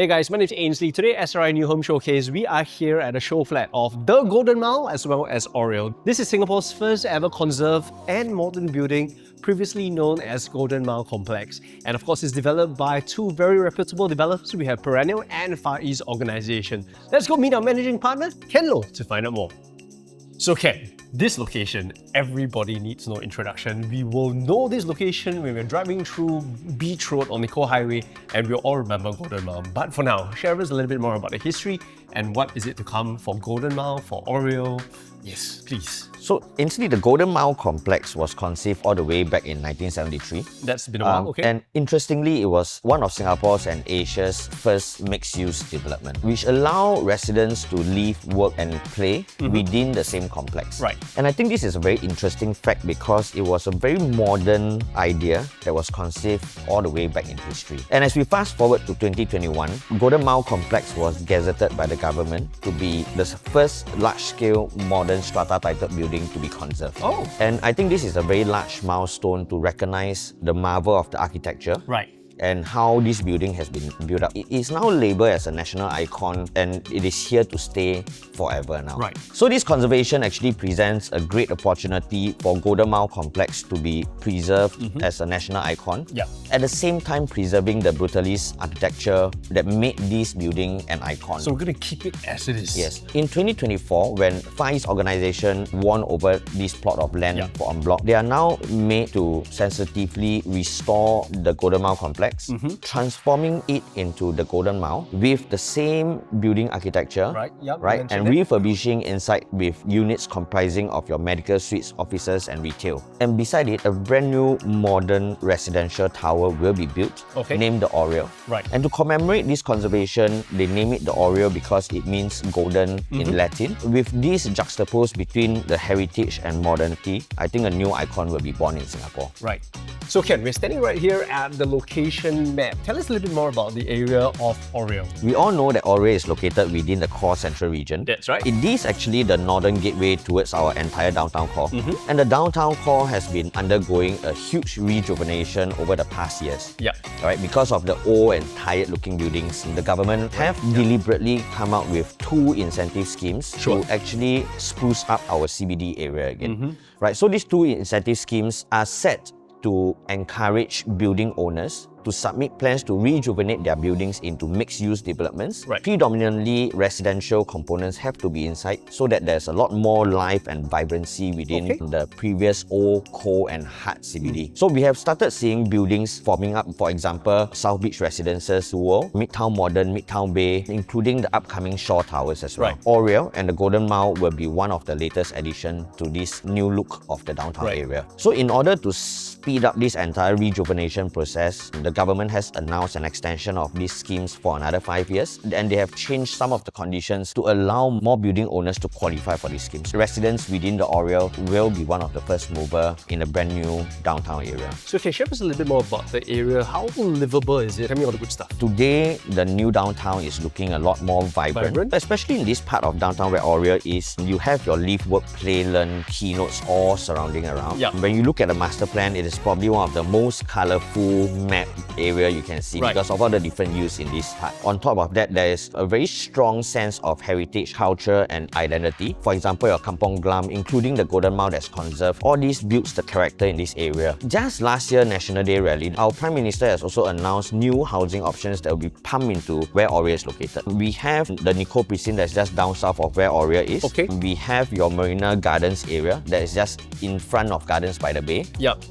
Hey guys, my name is Ainsley. Today, SRI New Home Showcase, we are here at a show flat of the Golden Mile as well as Aurea. This is Singapore's first ever conserved and modern building, previously known as Golden Mile Complex. And of course, it's developed by two very reputable developers. We have Perennial and Far East Organisation. Let's go meet our managing partner, Ken Loh, to find out more. So Ken, this location, everybody needs no introduction. We will know this location when we're driving through Beach Road on Nicole Highway and we'll all remember Golden Mile. But for now, share with us a little bit more about the history and what is it to come for Golden Mile, for Aurea. Yes, please. So, initially, the Golden Mile complex was conceived all the way back in 1973. That's been a while, okay. And interestingly, it was one of Singapore's and Asia's first mixed-use development, which allow residents to live, work and play within the same complex. Right. And I think this is a very interesting fact because it was a very modern idea that was conceived all the way back in history. And as we fast forward to 2021, Golden Mile complex was gazetted by the government to be the first large-scale modern strata-titled building to be conserved. Oh. And I think this is a very large milestone to recognize the marvel of the architecture. Right. And how this building has been built up. It is now labelled as a national icon and it is here to stay forever now. Right. So this conservation actually presents a great opportunity for Golden Mile Complex to be preserved as a national icon. Yeah. At the same time preserving the brutalist architecture that made this building an icon. So we're going to keep it as it is. Yes. In 2024, when Far East Organisation won over this plot of land for en bloc, they are now made to sensitively restore the Golden Mile Complex, transforming it into the Golden Mile with the same building architecture, right? And refurbishing inside with units comprising of your medical suites, offices and retail. And beside it, a brand new modern residential tower will be built, named the Aurea. Right. And to commemorate this conservation, they name it the Aurea because it means golden in Latin. With this juxtaposed between the heritage and modernity, I think a new icon will be born in Singapore. Right. So Ken, we're standing right here at the location map. Tell us a little bit more about the area of Aurea. We all know that Aurea is located within the core central region. That's right. It is actually the northern gateway towards our entire downtown core. And the downtown core has been undergoing a huge rejuvenation over the past years. Yeah. Right, because of the old and tired looking buildings, the government have deliberately come out with two incentive schemes to actually spruce up our CBD area again. Right, so these two incentive schemes are set to encourage building owners to submit plans to rejuvenate their buildings into mixed-use developments. Right. Predominantly residential components have to be inside so that there's a lot more life and vibrancy within the previous old, cold and hard CBD. So we have started seeing buildings forming up, for example, South Beach Residences, Midtown Modern, Midtown Bay, including the upcoming Shore Towers as well. Right. Aurea and the Golden Mile will be one of the latest addition to this new look of the downtown area. So in order to speed up this entire rejuvenation process, the government has announced an extension of these schemes for another 5 years, and they have changed some of the conditions to allow more building owners to qualify for these schemes. Residents within the Aurea will be one of the first mover in a brand new downtown area. So can you share with us a little bit more about the area? How livable is it? Tell me all the good stuff. Today, the new downtown is looking a lot more vibrant. Especially in this part of downtown where Aurea is. You have your live, work, play, learn keynotes all surrounding around. When you look at the master plan, it is probably one of the most colourful map area you can see because of all the different use in this part. On top of that, there is a very strong sense of heritage, culture and identity. For example, your Kampong Glam, including the Golden Mile that's conserved, all this builds the character in this area. Just last year, National Day rally, our Prime Minister has also announced new housing options that will be pumped into where Aurea is located. We have the Nicole Precinct that's just down south of where Aurea is. We have your Marina Gardens area that is just in front of Gardens by the Bay.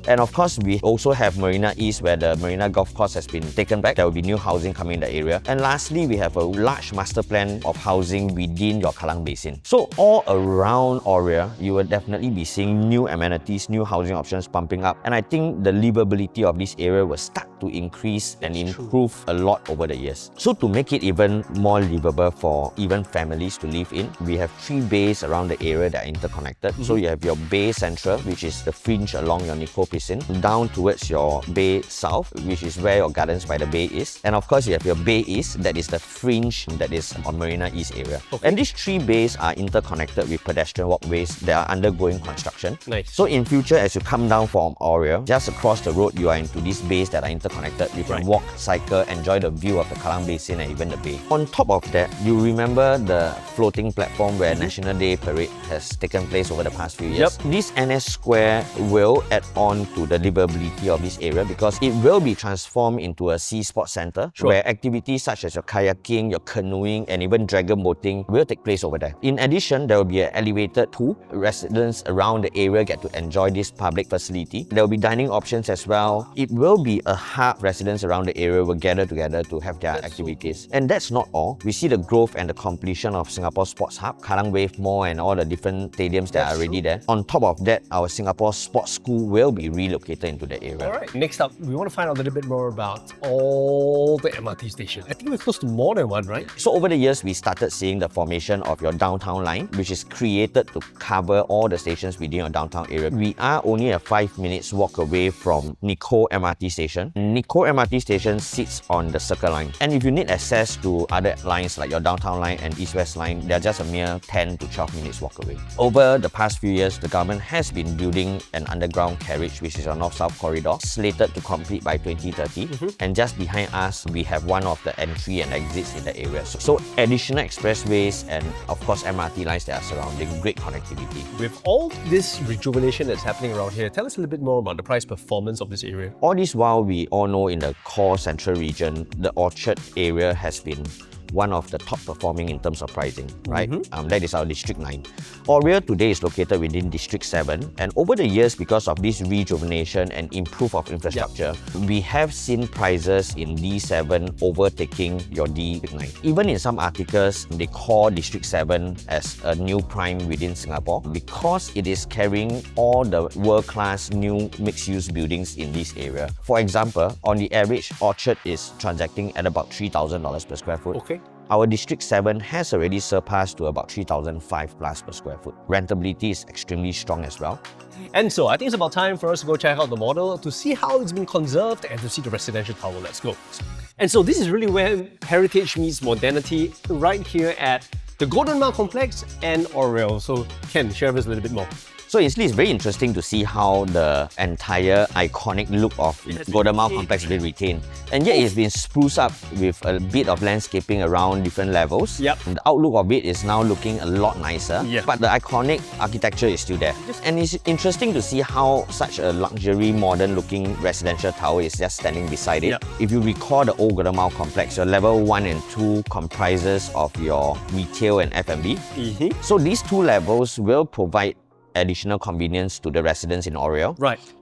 And of course, we also have Marina East where the Marina Golf Course has been taken back. There will be new housing coming in the area. And lastly, we have a large master plan of housing within your Kallang Basin. So all around Aurea, you will definitely be seeing new amenities, new housing options pumping up. And I think the livability of this area will start to increase and improve a lot over the years. So to make it even more livable for even families to live in, we have 3 bays around the area that are interconnected. So you have your Bay Central, which is the fringe along your Nicole Precinct, down towards your Bay South, which is where your Gardens by the Bay is. And of course, you have your Bay East, that is the fringe that is on Marina East area. And these 3 bays are interconnected with pedestrian walkways that are undergoing construction. Nice. So in future, as you come down from Aurea, just across the road, you are into these bays that are interconnected interconnected. You can walk, cycle, enjoy the view of the Kallang Basin and even the bay. On top of that, you remember the floating platform where National Day Parade has taken place over the past few years. This NS Square will add on to the livability of this area because it will be transformed into a sea sport center where activities such as your kayaking, your canoeing and even dragon boating will take place over there. In addition, there will be an elevated pool. Residents around the area get to enjoy this public facility. There will be dining options as well. It will be a hub. Residents around the area will gather together to have their activities. And that's not all. We see the growth and the completion of Singapore Sports Hub, Kallang Wave Mall and all the different stadiums that are already there. On top of that, our Singapore Sports School will be relocated into the area. Alright, next up, we want to find out a little bit more about all the MRT stations. I think we're close to more than one, right? So over the years, we started seeing the formation of your downtown line, which is created to cover all the stations within your downtown area. We are only a 5 minutes walk away from Nicole MRT station. Nicole MRT station sits on the Circle Line. And if you need access to other lines like your downtown line and east-west line, they're just a mere 10 to 12 minutes walk away. Over the past few years, the government has been building an underground carriage, which is your north-south corridor, slated to complete by 2030. And just behind us, we have one of the entry and exits in the area. So additional expressways and of course MRT lines that are surrounding, great connectivity. With all this rejuvenation that's happening around here, tell us a little bit more about the price performance of this area. All this while, we all know in the core central region, the Orchard area has been one of the top performing in terms of pricing, right? That is our District 9. Aurea today is located within District 7, and over the years, because of this rejuvenation and improve of infrastructure, we have seen prices in D7 overtaking your D9. Even in some articles, they call District 7 as a new prime within Singapore because it is carrying all the world-class new mixed-use buildings in this area. For example, on the average, Orchard is transacting at about $3,000 per square foot. Okay. Our District 7 has already surpassed to about 3,005 plus per square foot. Rentability is extremely strong as well. And so I think it's about time for us to go check out the model to see how it's been conserved and to see the residential tower. Let's go. And so this is really where heritage meets modernity, right here at the Golden Mile Complex and Aurea. So Ken, share with us a little bit more. So it's very interesting to see how the entire iconic look of Golden Mile Complex has been retained. And yet it's been spruced up with a bit of landscaping around different levels. The outlook of it is now looking a lot nicer, but the iconic architecture is still there. And it's interesting to see how such a luxury, modern looking residential tower is just standing beside it. If you recall the old Golden Mile Complex, your level 1 and 2 comprises of your retail and F&B. So these two levels will provide additional convenience to the residents in Aurea.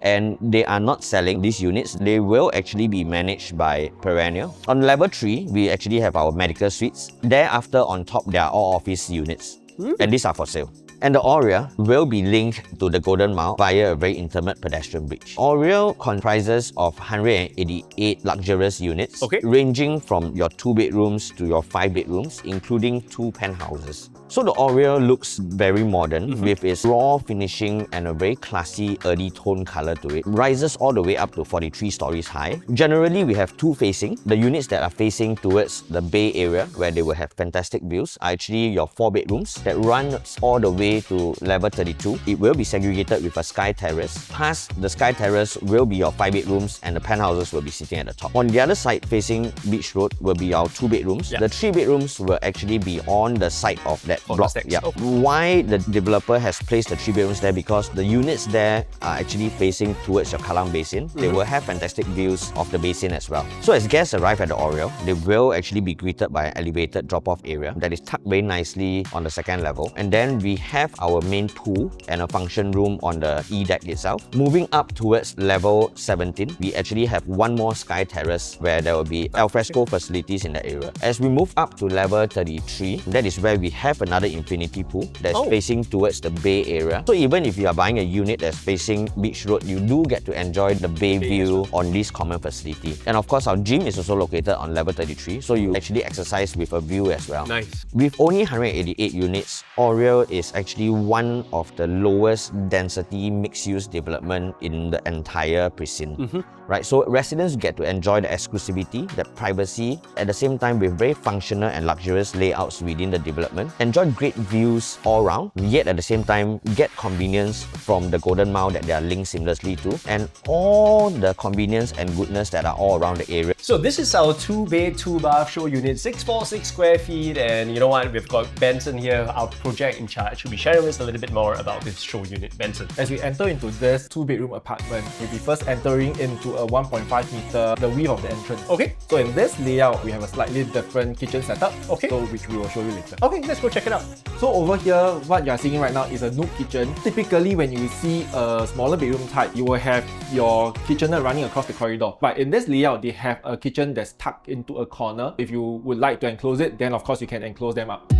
And they are not selling these units. They will actually be managed by Perennial. On level 3, we actually have our medical suites. Thereafter, on top, there are all office units. And these are for sale. And the Aurea will be linked to the Golden Mile via a very intimate pedestrian bridge. Aurea comprises of 188 luxurious units, ranging from your 2 bedrooms to your 5 bedrooms, including 2 penthouses. So the Aurea looks very modern with its raw finishing and a very classy early tone color to it. Rises all the way up to 43 stories high. Generally, we have 2 facing. The units that are facing towards the bay area, where they will have fantastic views, are actually your 4 bedrooms that run all the way to level 32. It will be segregated with a sky terrace. Past the sky terrace will be your 5 bedrooms and the penthouses will be sitting at the top. On the other side, facing Beach Road, will be our 2 bedrooms. The 3 bedrooms will actually be on the side of that block. Why the developer has placed the 3 bedrooms there? Because the units there are actually facing towards your Kallang Basin. They will have fantastic views of the basin as well. So as guests arrive at the Aurea, they will actually be greeted by an elevated drop-off area that is tucked very nicely on the 2nd level. And then we have our main pool and a function room on the E deck itself. Moving up towards level 17, we actually have one more sky terrace where there will be alfresco facilities in the area. As we move up to level 33, that is where we have another infinity pool that's facing towards the bay area. So even if you are buying a unit that's facing Beach Road, you do get to enjoy the bay view on this common facility. And of course, our gym is also located on level 33, so you actually exercise with a view as well. Nice. With only 188 units, Aurea is actually actually one of the lowest density mixed-use development in the entire precinct. Right, so residents get to enjoy the exclusivity, the privacy, at the same time with very functional and luxurious layouts within the development. Enjoy great views all around, yet at the same time get convenience from the Golden Mile that they are linked seamlessly to, and all the convenience and goodness that are all around the area. So this is our 2-bed, 2-bath show unit, 646 square feet, and you know what? We've got Benson here, our project in charge, who'll be sharing with us a little bit more about this show unit. Benson. As we enter into this 2-bedroom apartment, we'll be first entering into a 1.5 meter, the width of the entrance. Okay. So in this layout, we have a slightly different kitchen setup. Okay. So which we will show you later. Okay, let's go check it out. So over here, what you are seeing right now is a nook kitchen. Typically, when you see a smaller bedroom type, you will have your kitchenette running across the corridor. But in this layout, they have a kitchen that's tucked into a corner. If you would like to enclose it, then of course you can enclose them up.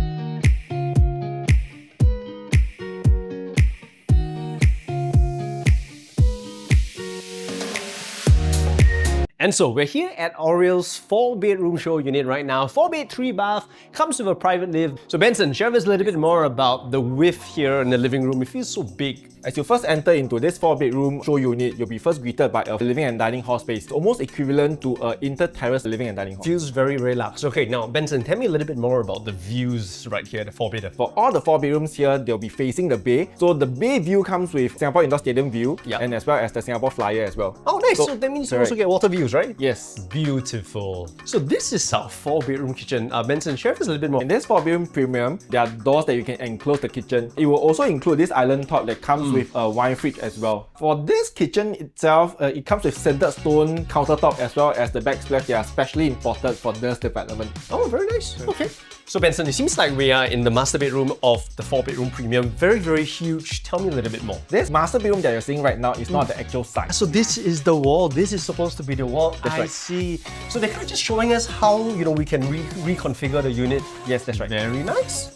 And so we're here at Aurea's 4-bedroom show unit right now. 4-bed, 3-bath, comes with a private lift. So Benson, share with us a little bit more about the width here in the living room. It feels so big. As you first enter into this 4-bedroom show unit, you'll be first greeted by a living and dining hall space. It's almost equivalent to an inter-terrace living and dining hall. Feels very relaxed. Okay, now Benson, tell me a little bit more about the views right here at the 4-bedder. For all the 4 bedrooms here, they'll be facing the bay. So the bay view comes with Singapore Indoor Stadium view, and as well as the Singapore Flyer as well. Oh, nice. So that means you also get water views, right? Yes. Beautiful. So this is our 4-bedroom kitchen. Benson, share with us a little bit more. In this 4-bedroom premium, there are doors that you can enclose the kitchen. It will also include this island top that comes with a wine fridge as well. For this kitchen itself, it comes with sintered stone countertop as well as the backsplash. They are specially imported for this development. Oh, very nice. Okay. So Benson, it seems like we are in the master bedroom of the 4-bedroom premium. Very, very huge. Tell me a little bit more. This master bedroom that you're seeing right now is not the actual size. So this is the wall. This is supposed to be the wall. That's right. I see. So they're kind of just showing us how we can reconfigure the unit. Yes, that's right. Very nice.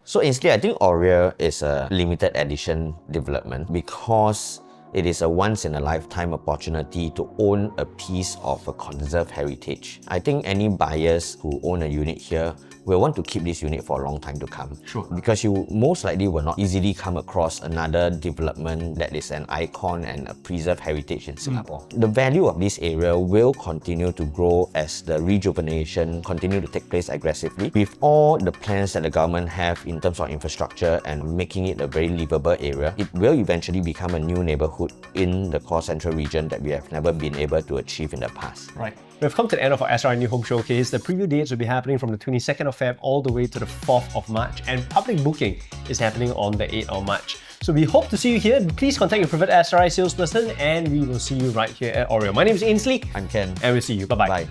So instead, I think Aurea is a limited edition development because it is a once-in-a-lifetime opportunity to own a piece of a conserved heritage. I think any buyers who own a unit here will want to keep this unit for a long time to come. Sure. Because you most likely will not easily come across another development that is an icon and a preserved heritage in Singapore. The value of this area will continue to grow as the rejuvenation continue to take place aggressively. With all the plans that the government have in terms of infrastructure and making it a very livable area, it will eventually become a new neighborhood in the core central region that we have never been able to achieve in the past. Right. We've come to the end of our SRI New Home Showcase. The preview dates will be happening from the 22nd of Feb all the way to the 4th of March, and public booking is happening on the 8th of March. So we hope to see you here. Please contact your preferred SRI salesperson, and we will see you right here at Aurea. My name is Ainsley. I'm Ken. And we'll see you. Bye-bye. Bye.